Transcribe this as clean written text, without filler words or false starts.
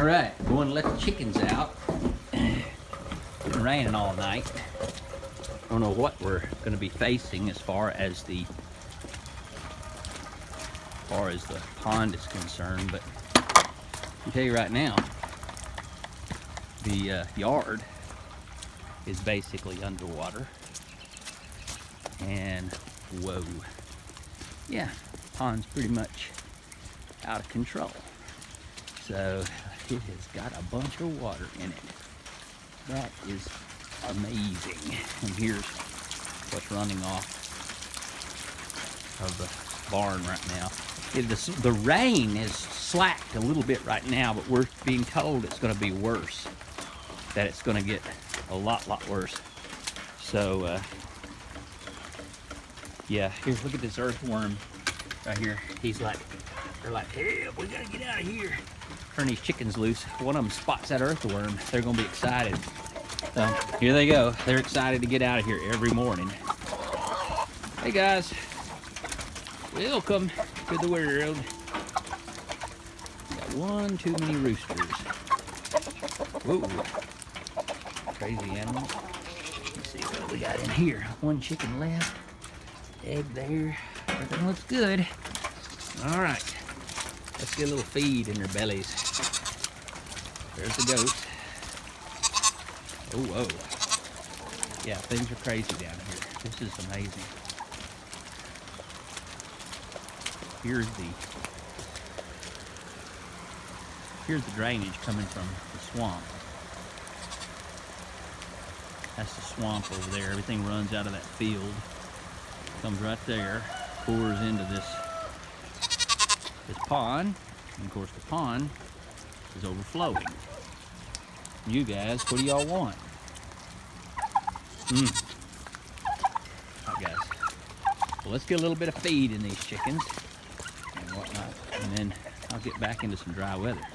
All right, going to let the chickens out. It's been raining all night. I don't know what we're going to be facing as far as the pond is concerned, but I can tell you right now, the yard is basically underwater. And whoa, yeah, pond's pretty much out of control. So it has got a bunch of water in it. That is amazing. And here's what's running off of the barn right now. The rain is slacked a little bit right now, but we're being told it's going to be worse. That it's going to get a lot worse. So, yeah, here, look at this earthworm right here. They're like, hey, we gotta get out of here. Turn these chickens loose. One of them spots that earthworm. They're gonna be excited. So here they go. They're excited to get out of here every morning. Hey guys, welcome to the world. Got one too many roosters. Whoa, crazy animal. Let's see what we got in here. One chicken left. Egg there. Everything looks good. All right. Let's get a little feed in their bellies. There's the goat. Oh, whoa. Yeah, things are crazy down here. This is amazing. Here's the drainage coming from the swamp. That's the swamp over there. Everything runs out of that field. Comes right there, pours into this pond, and of course the pond is overflowing. You guys, what do y'all want? Alright guys, well, let's get a little bit of feed in these chickens and whatnot, and then I'll get back into some dry weather.